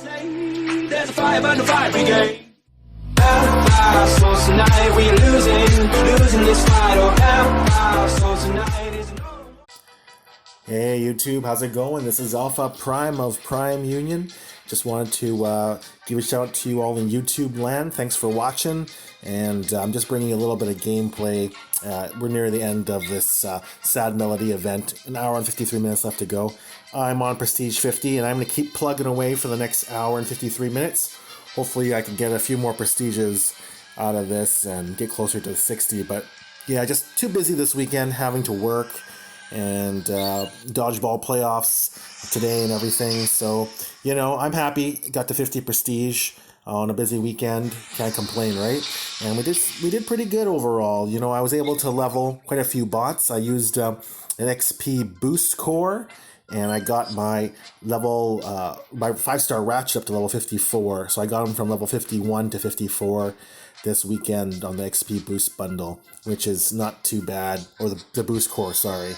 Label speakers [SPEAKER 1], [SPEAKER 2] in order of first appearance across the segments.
[SPEAKER 1] There's a fire burn the fire brigade. Tonight we are losing this fight. So tonight is
[SPEAKER 2] Hey YouTube, how's it going? This is Alpha Prime of Prime Union. Just wanted to give a shout out to you all in YouTube land. Thanks for watching, and I'm just bringing you a little bit of gameplay. We're near the end of this Sad Melody event. An hour and 53 minutes left to go. I'm on Prestige 50, and I'm going to keep plugging away for the next hour and 53 minutes. Hopefully I can get a few more Prestiges out of this and get closer to 60. But yeah, just too busy this weekend having to work and dodgeball playoffs today and everything. So, you know, I'm happy. Got to 50 Prestige on a busy weekend. Can't complain, right? And we did pretty good overall. You know, I was able to level quite a few bots. I used an XP boost core, and I got my level, my 5-star ratchet up to level 54. So I got them from level 51 to 54 this weekend on the XP boost bundle, which is not too bad, or the boost core, sorry.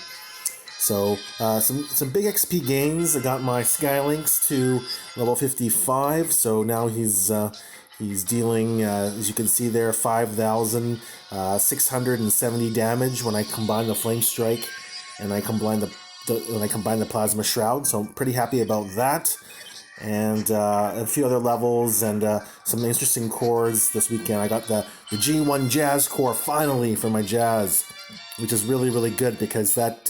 [SPEAKER 2] So some big XP gains. I got my Skylinks to level 55, so now he's dealing, as you can see there, 5,670 damage when I combine the Flame Strike and I combine the Plasma Shroud. So I'm pretty happy about that. And a few other levels and some interesting cores this weekend. I got the G1 Jazz core finally for my Jazz, which is really, really good because that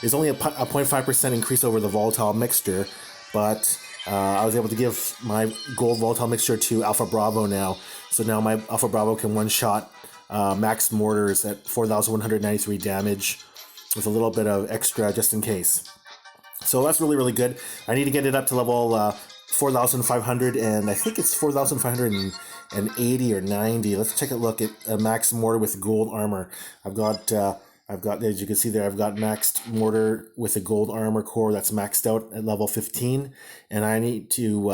[SPEAKER 2] is only a 0.5% increase over the Volatile Mixture, but I was able to give my Gold Volatile Mixture to Alpha Bravo now. So now my Alpha Bravo can one-shot max mortars at 4,193 damage with a little bit of extra just in case. So that's really, really good. I need to get it up to level 4,500, and I think it's 4,580 or 90. Let's take a look at a max mortar with gold armor. I've got, as you can see there, I've got maxed mortar with a gold armor core that's maxed out at level 15, and I need to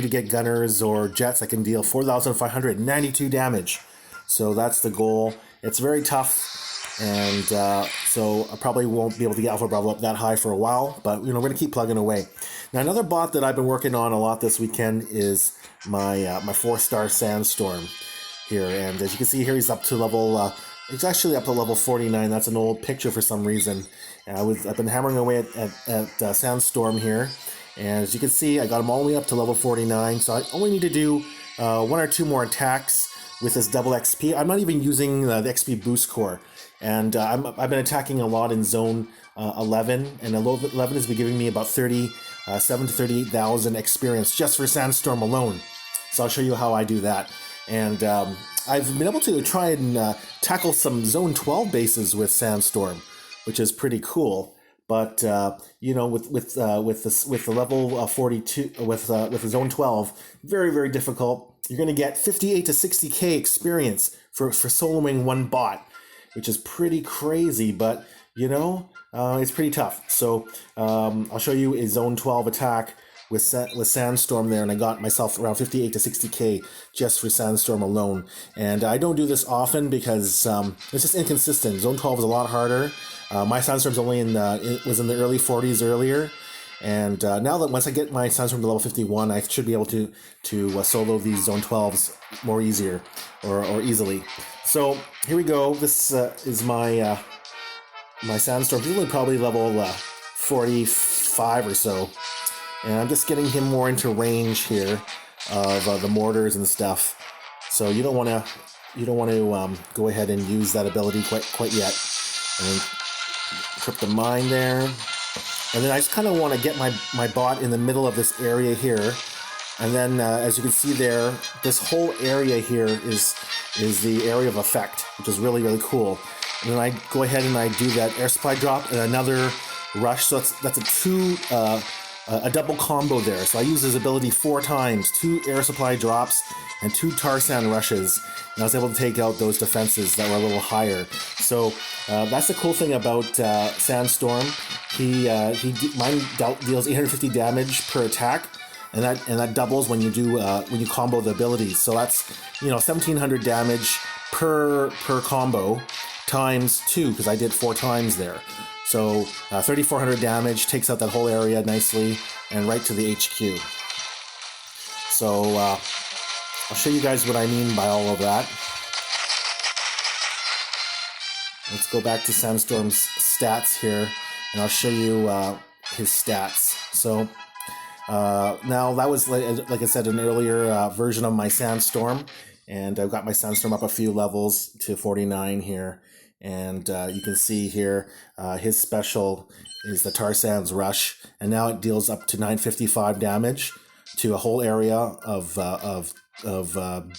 [SPEAKER 2] get gunners or jets that can deal 4,592 damage. So that's the goal. It's very tough. And so I probably won't be able to get Alpha Bravo up that high for a while, but you know, we're going to keep plugging away. Now, another bot that I've been working on a lot this weekend is my my 4-star Sandstorm here. And as you can see here, he's up to level, it's actually up to level 49. That's an old picture for some reason. I've been hammering away at Sandstorm here. And as you can see, I got him all the way up to level 49. So I only need to do 1 or 2 more attacks with this double XP. I'm not even using the XP boost core. And I've been attacking a lot in zone 11, and 11 has been giving me about 37 to 38,000 experience just for Sandstorm alone. So I'll show you how I do that. And I've been able to try and tackle some zone 12 bases with Sandstorm, which is pretty cool. But you know, with the level 42 with the zone 12, very, very difficult. You're going to get 58 to 60k experience for soloing one bot, which is pretty crazy, but you know, it's pretty tough. So I'll show you a zone 12 attack with Sandstorm there, and I got myself around 58 to 60k just for Sandstorm alone. And I don't do this often because it's just inconsistent. Zone 12 is a lot harder. My Sandstorm's only was in the early 40s earlier. And now that once I get my Sandstorm to level 51, I should be able to solo these zone 12s more easier or easily. So here we go. This is my my Sandstorm. He's only probably level 45 or so, and I'm just getting him more into range here of the mortars and stuff. So you don't want to go ahead and use that ability quite yet. And trip the mine there. And then I just kind of want to get my bot in the middle of this area here. And then, as you can see there, this whole area here is the area of effect, which is really, really cool. And then I go ahead and I do that air supply drop and another rush. So that's a double combo there. So I use his ability 4 times, 2 air supply drops and 2 tar sand rushes. And I was able to take out those defenses that were a little higher. So that's the cool thing about Sandstorm. Mine deals 850 damage per attack, and that doubles when you combo the abilities. So that's 1,700 damage per combo times 2, because I did 4 times there. So 3,400 damage takes out that whole area nicely and right to the HQ. So I'll show you guys what I mean by all of that. Let's go back to Sandstorm's stats here, and I'll show you his stats. So now that was, like I said, an earlier version of my Sandstorm, and I've got my Sandstorm up a few levels to 49 here. And you can see here his special is the Tar Sands Rush, and now it deals up to 955 damage to a whole area of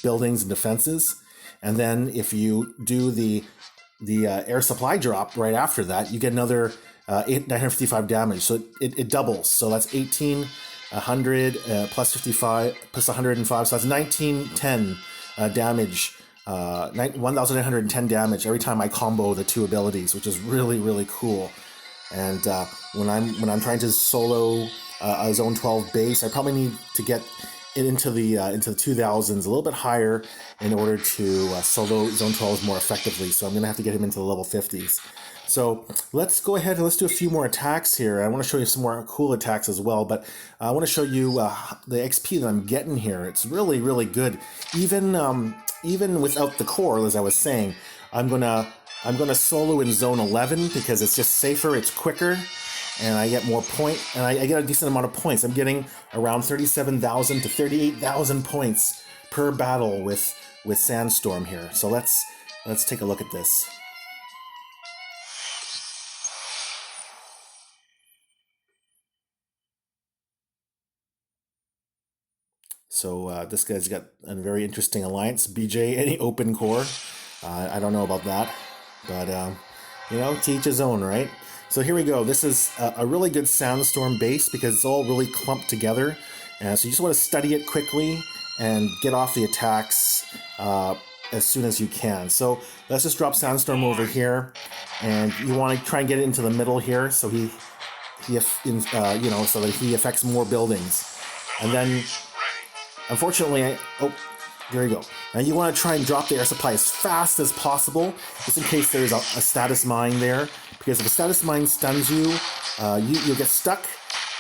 [SPEAKER 2] buildings and defenses. And then if you do the air supply drop right after that, you get another 955 damage. So it doubles. So that's 1,800 plus 55 plus 105. So that's 1910 damage. 1,910 damage every time I combo the two abilities, which is really, really cool. And when I'm trying to solo a Zone 12 base, I probably need to get it into the 2000s, a little bit higher, in order to solo Zone 12s more effectively. So I'm gonna have to get him into the level 50s. So let's go ahead and let's do a few more attacks here. I want to show you some more cool attacks as well, but I want to show you the XP that I'm getting here. It's really, really good. Even without the core, as I was saying, I'm gonna solo in Zone 11 because it's just safer, it's quicker, and I get more and I get a decent amount of points. I'm getting around 37,000 to 38,000 points per battle with Sandstorm here. So let's take a look at this. So this guy's got a very interesting alliance. BJ, any open core? I don't know about that, but to each his own, right? So here we go. This is a really good Sandstorm base because it's all really clumped together. So you just want to study it quickly and get off the attacks as soon as you can. So let's just drop Sandstorm over here, and you want to try and get it into the middle here, so so that he affects more buildings, and then. Unfortunately, there you go. Now you want to try and drop the air supply as fast as possible, just in case there's a status mine there. Because if a status mine stuns you, you'll get stuck.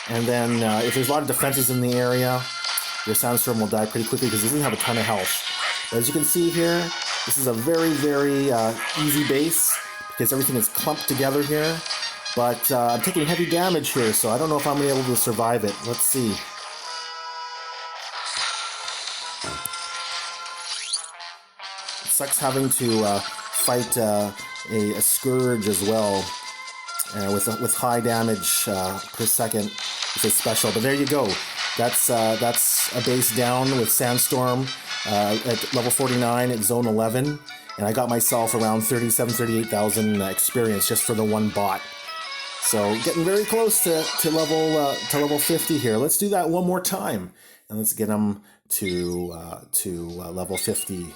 [SPEAKER 2] And then if there's a lot of defenses in the area, your Sandstorm will die pretty quickly because it doesn't have a ton of health. But as you can see here, this is a very, very easy base because everything is clumped together here. But I'm taking heavy damage here, so I don't know if I'm going to be able to survive it. Let's see. Sucks having to fight a Scourge as well with high damage per second with his special. But there you go. That's a base down with Sandstorm at level 49 at Zone 11, and I got myself around 38,000 experience just for the one bot. So getting very close to level 50 here. Let's do that one more time, and let's get him to level 50.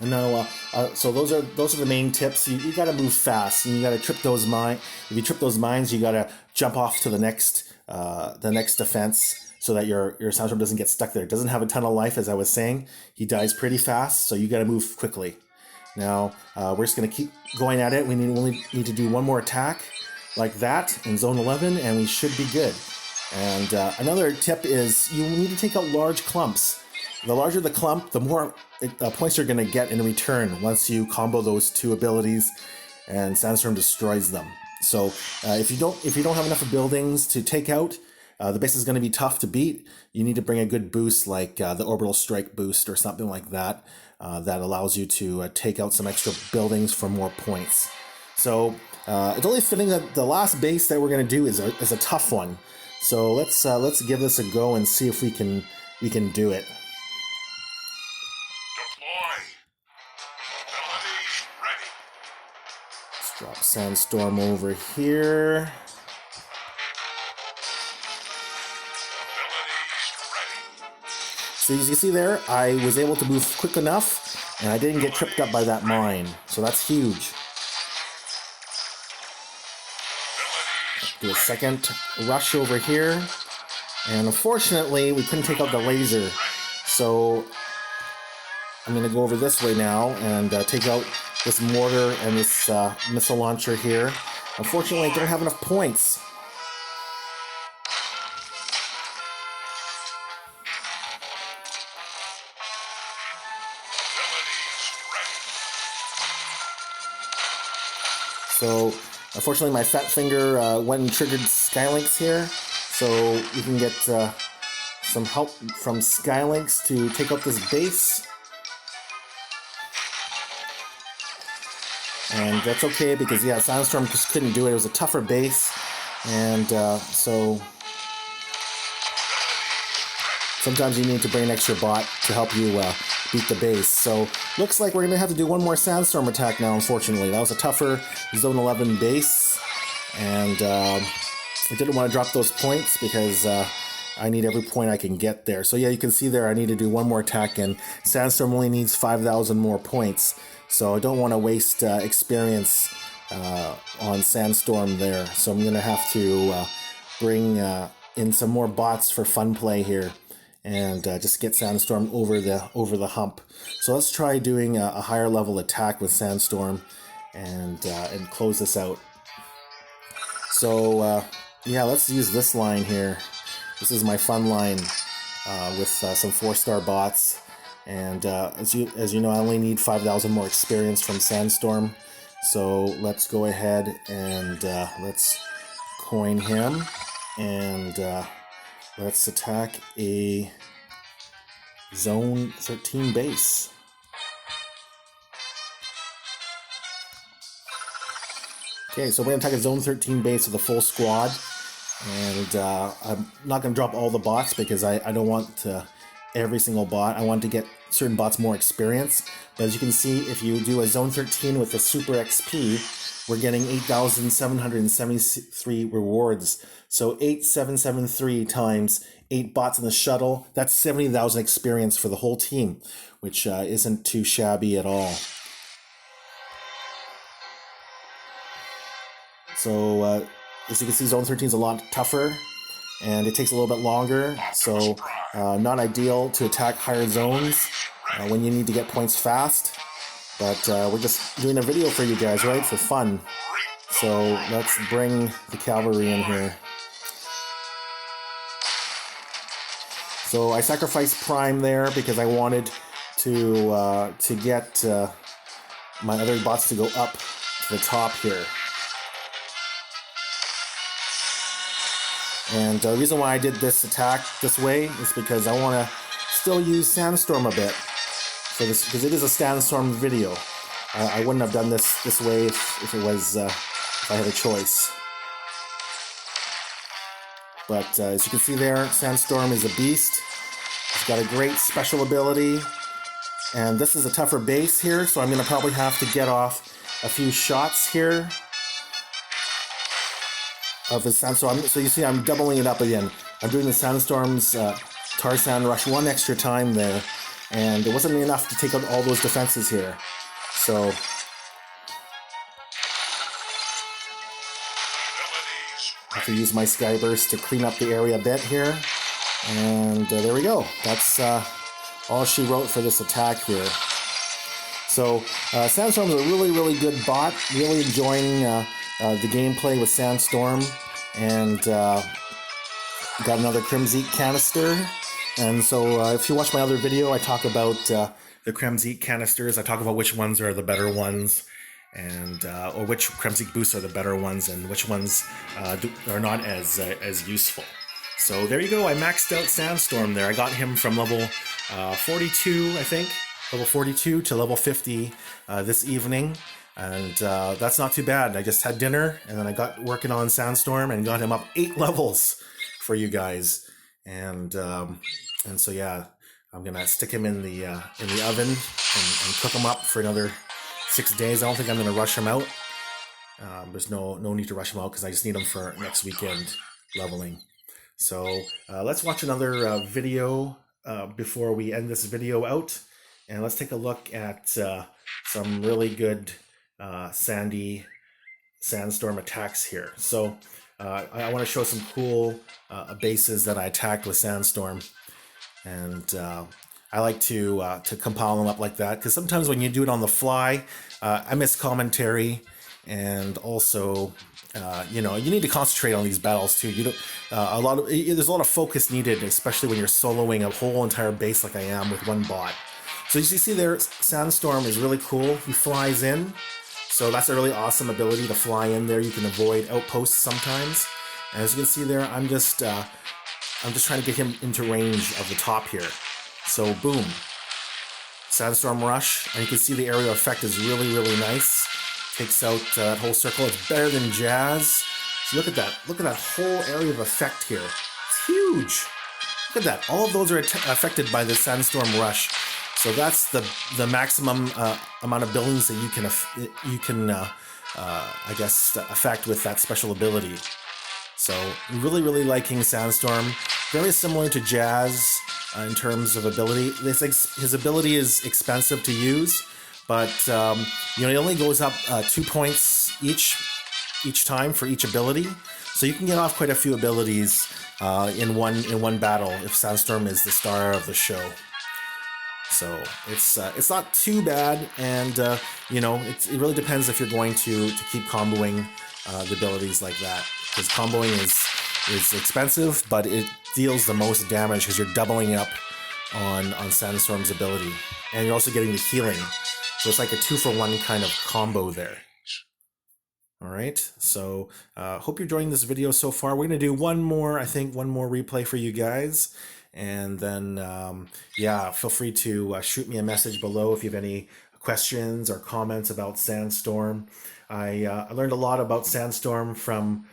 [SPEAKER 2] And now, so those are the main tips. You got to move fast, and you got to trip those mines. If you trip those mines, you got to jump off to the next defense, so that your Sandstorm doesn't get stuck there. It doesn't have a ton of life, as I was saying. He dies pretty fast, so you got to move quickly. Now we're just gonna keep going at it. We only need to do one more attack like that in Zone 11, and we should be good. And another tip is you need to take out large clumps. The larger the clump, the more points you're going to get in return once you combo those two abilities, and Sandstorm destroys them. So if you don't have enough buildings to take out, the base is going to be tough to beat. You need to bring a good boost like the Orbital Strike boost or something like that that allows you to take out some extra buildings for more points. So it's only fitting that the last base that we're going to do is a tough one. So let's give this a go and see if we can do it. Drop Sandstorm over here. So as you see there, I was able to move quick enough, and I didn't get tripped up by that mine. So that's huge. Do a second rush over here. And unfortunately, we couldn't take out the laser. So I'm going to go over this way now and take out this mortar and this missile launcher here. Unfortunately, I don't have enough points. So unfortunately my fat finger went and triggered Skylinks here. So you can get some help from Skylinks to take out this base. And that's okay because, yeah, Sandstorm just couldn't do it. It was a tougher base. And so sometimes you need to bring an extra bot to help you beat the base. So looks like we're going to have to do one more Sandstorm attack now, unfortunately. That was a tougher Zone 11 base. And I didn't want to drop those points because I need every point I can get there. So yeah, you can see there I need to do one more attack, and Sandstorm only needs 5,000 more points. So I don't want to waste experience on Sandstorm there. So I'm going to have to bring in some more bots for fun play here and just get Sandstorm over the hump. So let's try doing a higher level attack with Sandstorm and close this out. So yeah, let's use this line here. This is my fun line with some 4-star bots. And as you know, I only need 5,000 more experience from Sandstorm. So let's go ahead and let's coin him. And let's attack a Zone 13 base. Okay, so we're going to attack a Zone 13 base with a full squad. And I'm not going to drop all the bots because I don't want every single bot. I want to get certain bots more experience. But as you can see, if you do a Zone 13 with a Super XP, we're getting 8,773 rewards. So 8,773 times 8 bots in the shuttle, that's 70,000 experience for the whole team, which isn't too shabby at all. So as you can see, Zone 13 is a lot tougher, and it takes a little bit longer, so not ideal to attack higher zones when you need to get points fast. But we're just doing a video for you guys, right, for fun. So let's bring the cavalry in here. So I sacrificed Prime there because I wanted to get my other bots to go up to the top here. And the reason why I did this attack this way is because I want to still use Sandstorm a bit for this, because it is a Sandstorm video. I wouldn't have done this way if it was if I had a choice. But as you can see there, Sandstorm is a beast. He's got a great special ability, and this is a tougher base here, so I'm going to probably have to get off a few shots here of his Sandstorm. So you see I'm doubling it up again. I'm doing the Sandstorm's Tar Sand Rush one extra time there, and it wasn't enough to take out all those defenses here. So I have to use my Skyburst to clean up the area a bit here. And there we go. That's all she wrote for this attack here. So Sandstorm is a really, really good bot. Really enjoying the gameplay with Sandstorm. And got another Crimzeek canister. And so if you watch my other video, I talk about the Crimzeek canisters. I talk about which ones are the better ones, and or which Crimzeek boosts are the better ones, and which ones are not as useful. So there you go. I maxed out Sandstorm there. I got him from level 42, I think, level 42 to level 50 this evening. And that's not too bad. I just had dinner, and then I got working on Sandstorm and got him up 8 levels for you guys. And so yeah, I'm gonna stick him in the oven and cook him up for another 6 days. I don't think I'm gonna rush him out. There's no need to rush him out because I just need him for next weekend leveling. So let's watch another video before we end this video out, and let's take a look at some really good Sandstorm attacks here. So I want to show some cool bases that I attacked with Sandstorm, and I like to compile them up like that, because sometimes when you do it on the fly, I miss commentary, and also you know, you need to concentrate on these battles too. You don't there's a lot of focus needed, especially when you're soloing a whole entire base like I am with one bot. So as you see there, Sandstorm is really cool. He flies in. So that's a really awesome ability to fly in there. You can avoid outposts sometimes. And as you can see there, I'm just trying to get him into range of the top here. So boom, Sandstorm Rush, and you can see the aerial effect is really, really nice. Takes out that whole circle. It's better than Jazz. So look at that. Look at that whole area of effect here. It's huge. Look at that. All of those are affected by the Sandstorm Rush. So that's the maximum amount of buildings that you can I guess affect with that special ability. So really, really liking Sandstorm. Very similar to Jazz in terms of ability. His ability is expensive to use, but you know, it only goes up 2 points each time for each ability. So you can get off quite a few abilities in one battle if Sandstorm is the star of the show. So it's not too bad, and you know, it really depends if you're going to keep comboing the abilities like that, because comboing is expensive, but it deals the most damage because you're doubling up on Sandstorm's ability, and you're also getting the healing. So it's like a 2-for-1 kind of combo there. All right, so hope you're enjoying this video so far. We're gonna do one more replay for you guys. And then, yeah, feel free to shoot me a message below if you have any questions or comments about Sandstorm. I learned a lot about Sandstorm from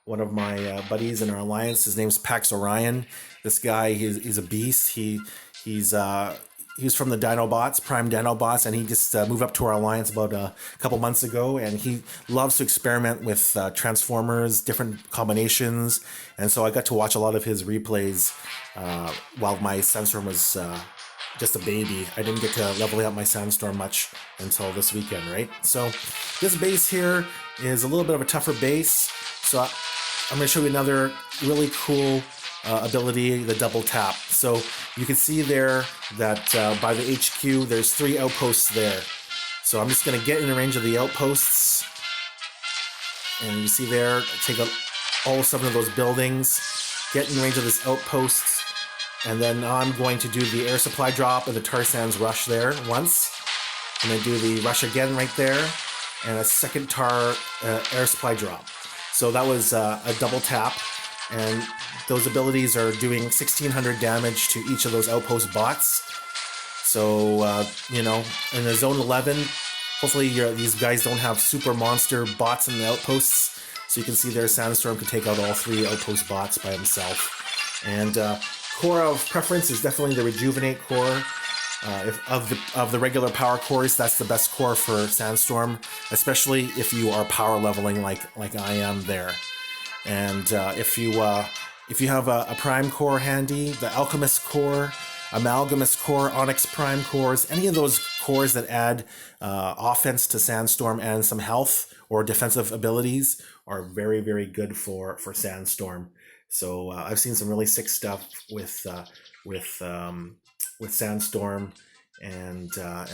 [SPEAKER 2] one of my buddies in our alliance. His name's Paxorion. This guy, he's a beast. He was from the Dinobots, Prime Dinobots, and he just moved up to our alliance about a couple months ago, and he loves to experiment with Transformers, different combinations, and so I got to watch a lot of his replays while my Sandstorm was just a baby. I didn't get to level up my Sandstorm much until this weekend, right? So this base here is a little bit of a tougher base, so I'm going to show you another really cool ability, the double tap. So you can see there that by the HQ, there's 3 outposts there. So I'm just going to get in the range of the outposts. And you see there, take out all 7 of those buildings, get in range of this outpost, and then I'm going to do the air supply drop and the Tar Sands rush there once. And then do the rush again right there, and a second tar air supply drop. So that was a double tap. And those abilities are doing 1600 damage to each of those outpost bots. So, you know, in the Zone 11, hopefully these guys don't have super monster bots in the outposts. So you can see there Sandstorm can take out all 3 outpost bots by himself. And core of preference is definitely the Rejuvenate core. Of the regular power cores, that's the best core for Sandstorm, especially if you are power leveling like I am there. And if you have a Prime core handy, the Alchemist core, Amalgamous core, Onyx Prime cores, any of those cores that add offense to Sandstorm and some health or defensive abilities are very, very good for Sandstorm. So I've seen some really sick stuff with Sandstorm and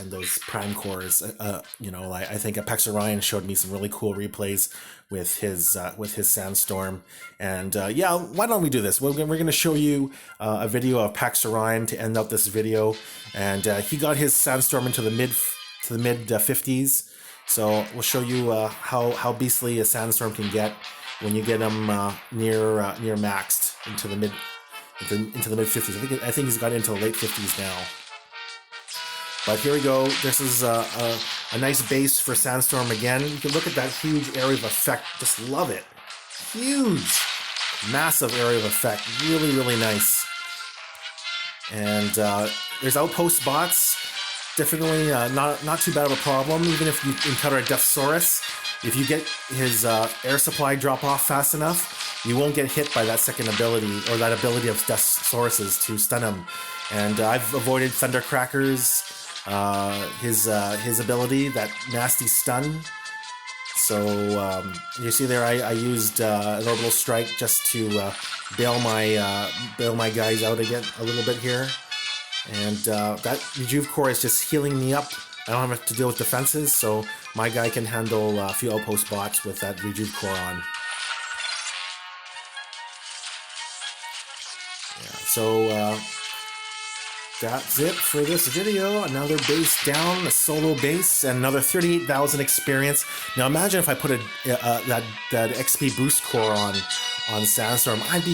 [SPEAKER 2] those Prime cores. You know, I think Paxorion showed me some really cool replays with his Sandstorm. And yeah, why don't we do this? We're going to show you a video of Paxorion to end out this video. And he got his Sandstorm into the mid 50s. So we'll show you how beastly a Sandstorm can get when you get him near maxed into the mid 50s. I think he's got into the late 50s now. But here we go. This is a nice base for Sandstorm again. You can look at that huge area of effect. Just love it. Huge, massive area of effect. Really, really nice. And there's outpost bots. Definitely not too bad of a problem, even if you encounter a Deathsaurus. If you get his air supply drop off fast enough, you won't get hit by that second ability, or that ability of Deathsauruses to stun him. And I've avoided Thundercrackers, his ability, that nasty stun. So you see there, I used an orbital strike just to bail my guys out again a little bit here. And that Rejuve core is just healing me up. I don't have to deal with defenses, so my guy can handle a few outpost bots with that Rejuve core on. Yeah, so that's it for this video. Another base down, a solo base, and another 38,000 experience. Now imagine if I put that XP boost core on Sandstorm, I'd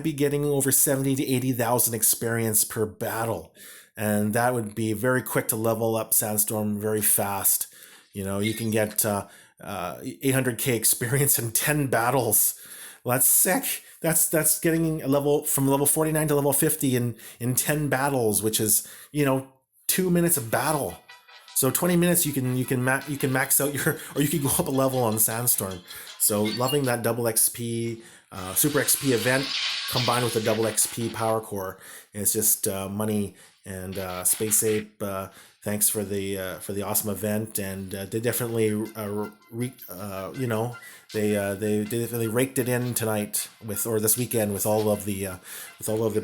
[SPEAKER 2] be getting over 70 to 80,000 experience per battle, and that would be very quick to level up Sandstorm very fast. You know, you can get 800k experience in 10 battles. Well, that's sick. That's getting a level from level 49 to level 50 in 10 battles, which is, you know, 2 minutes of battle. So 20 minutes you can max out your, or you can go up a level on Sandstorm. So loving that double XP, super XP event combined with the double XP power core. It's just money. And Space Ape, thanks for the awesome event, and they definitely they definitely raked it in tonight or this weekend with all of the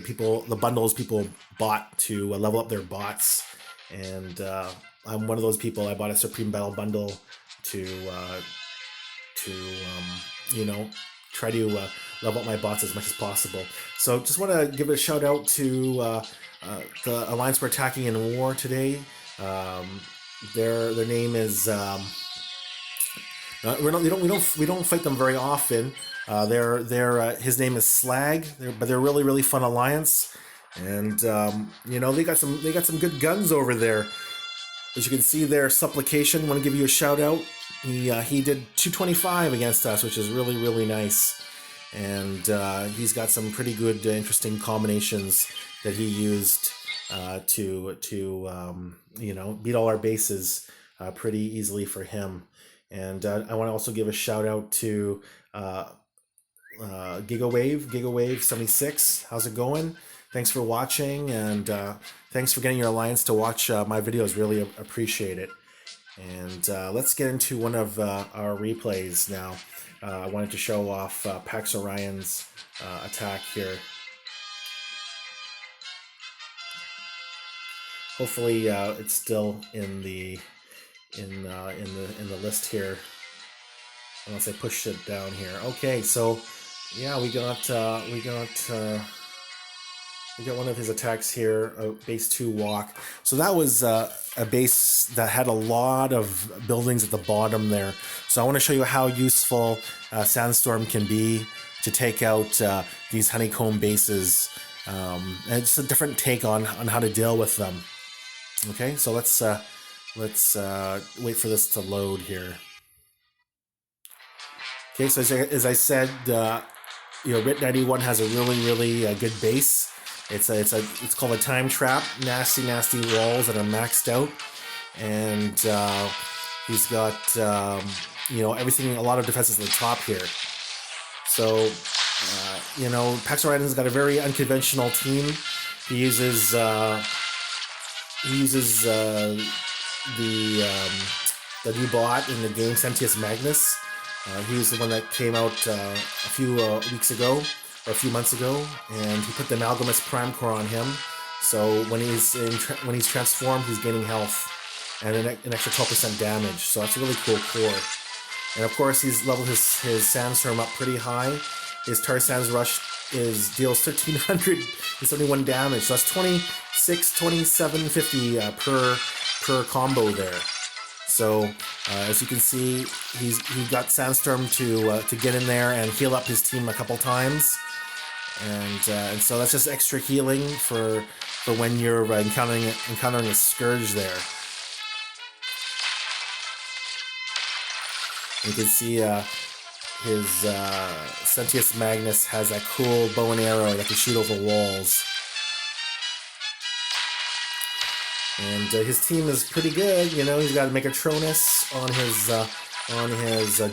[SPEAKER 2] people, the bundles people bought to level up their bots. And I'm one of those people. I bought a Supreme Battle bundle to try to level up my bots as much as possible. So just want to give a shout out to the Alliance we're attacking in war today. Their name is we don't fight them very often. His name is Slag. But they're really fun alliance, and they got some good guns over there. As you can see there, Supplication, want to give you a shout out. He did 225 against us, which is really nice. And he's got some pretty good, interesting combinations that he used to beat all our bases pretty easily for him. And I want to also give a shout out to Gigawave 76. How's it going? Thanks for watching, and thanks for getting your alliance to watch my videos. Really appreciate it. And let's get into one of our replays now. I wanted to show off Paxorion's attack here. Hopefully, it's still in the list here, unless I push it down here. Okay, so yeah, we got one of his attacks here, base 2 walk. So that was a base that had a lot of buildings at the bottom there. So I want to show you how useful Sandstorm can be to take out these honeycomb bases. And it's a different take on how to deal with them. Okay, so let's wait for this to load here. Okay, so as I said, RIT 91 has a really good base. It's called a time trap. Nasty walls that are maxed out, and he's got everything. A lot of defenses at the top here. So Paxorion's got a very unconventional team. He uses the new bot in the game, Sentius Magnus. He was the one that came out a few weeks ago, or a few months ago, and he put the Amalgamus Prime Core on him. So when he's transformed, he's gaining health and an extra 12% damage. So that's a really cool core. And of course, he's leveled his Sandstorm up pretty high. His Star Sands Rush deals 1,371 damage. So that's 2750 per combo there. So as you can see, he got Sandstorm to get in there and heal up his team a couple times, and so that's just extra healing for when you're encountering a Scourge there. You can see his Sentius Magnus has that cool bow and arrow that can shoot over walls. And his team is pretty good. He's got Megatronus on his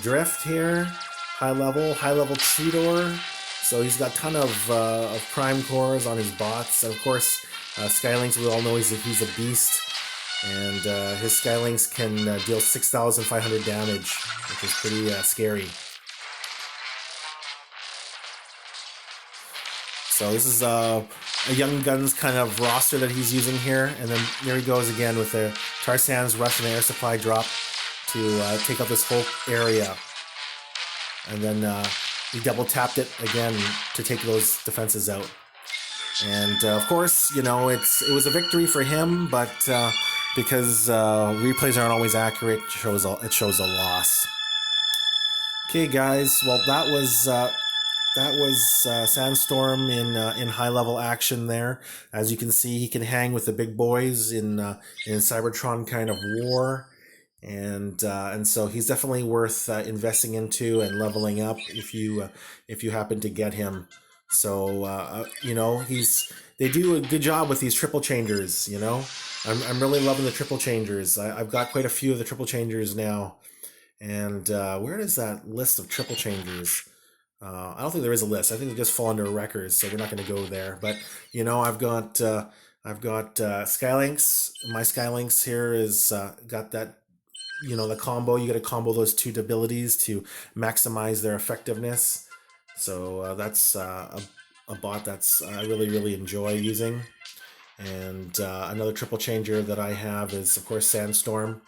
[SPEAKER 2] drift here, high level Cheetor. So he's got a ton of prime cores on his bots, and of course Skylynx. We all know he's a beast, and his Skylynx can deal 6,500 damage, which is pretty scary. So this is a Young Guns kind of roster that he's using here, and then there he goes again with the Tar Sands Rush and Air Supply drop to take out this whole area, and then he double tapped it again to take those defenses out. And of course, you know, it was a victory for him, but because replays aren't always accurate, it shows a loss. Okay, guys. Well, that was Sandstorm in high level action there. As you can see, he can hang with the big boys in Cybertron kind of war, and so he's definitely worth investing into and leveling up if you happen to get him. So you know, they do a good job with these triple changers. You know, I'm really loving the triple changers. I've got quite a few of the triple changers now. And where is that list of triple changers? I don't think there is a list. I think they just fall under records, so we're not going to go there. But you know, I've got Skylinks. My Skylinks here is got that, you know, the combo. You got to combo those two abilities to maximize their effectiveness. So that's a bot that's I really enjoy using. And another triple changer that I have is, of course, Sandstorm.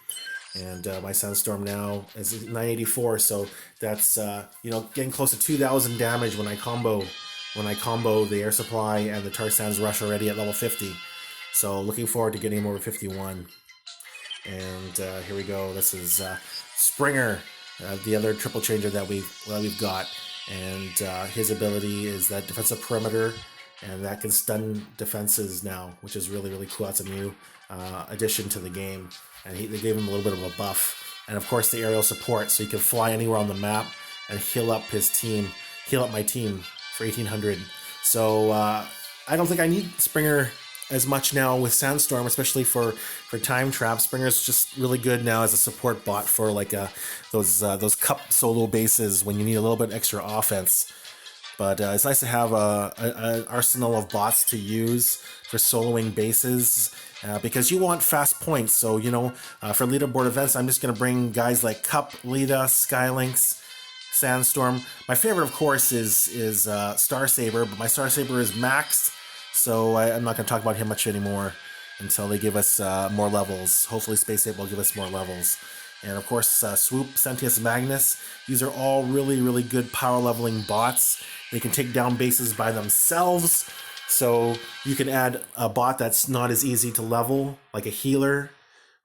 [SPEAKER 2] And my Sandstorm now is 984, so that's you know, getting close to 2,000 damage when I combo the air supply and the Tar Sands Rush already at level 50. So looking forward to getting him over 51. And here we go. This is Springer, the other triple changer that we've got, and his ability is that defensive perimeter, and that can stun defenses now, which is really cool. That's a new addition to the game. And they gave him a little bit of a buff. And of course the aerial support, so he can fly anywhere on the map and heal up my team for 1800. So I don't think I need Springer as much now with Sandstorm, especially for time traps. Springer's just really good now as a support bot for like those cup solo bases when you need a little bit extra offense. But it's nice to have an arsenal of bots to use for soloing bases, because you want fast points. So, you know, for leaderboard events, I'm just going to bring guys like Cup, Lita, Skylinks, Sandstorm. My favorite, of course, is Star Saber, but my Star Saber is maxed, so I'm not going to talk about him much anymore until they give us more levels. Hopefully Space Ape will give us more levels. And of course, Swoop, Sentius Magnus. These are all really good power leveling bots. They can take down bases by themselves. So you can add a bot that's not as easy to level, like a healer,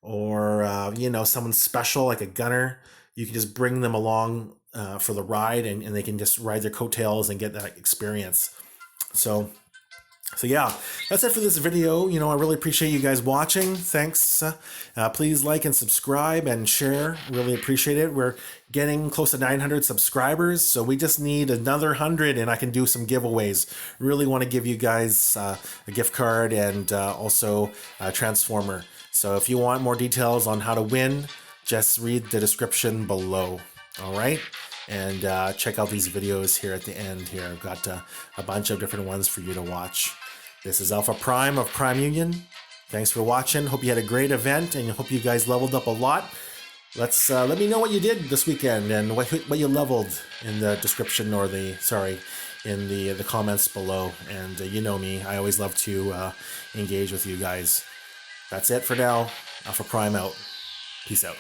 [SPEAKER 2] or you know, someone special like a gunner. You can just bring them along for the ride, and they can just ride their coattails and get that experience. So yeah, that's it for this video. You know, I really appreciate you guys watching. Thanks. Please like and subscribe and share. Really appreciate it. We're getting close to 900 subscribers, so we just need another 100 and I can do some giveaways. Really want to give you guys a gift card and also a Transformer. So if you want more details on how to win, just read the description below. All right? And check out these videos here at the end here. I've got a bunch of different ones for you to watch. This is Alpha Prime of Prime Union. Thanks for watching. Hope you had a great event, and hope you guys leveled up a lot. Let me know what you did this weekend and what you leveled in the description, or in the comments below. And you know me, I always love to engage with you guys. That's it for now. Alpha Prime out. Peace out.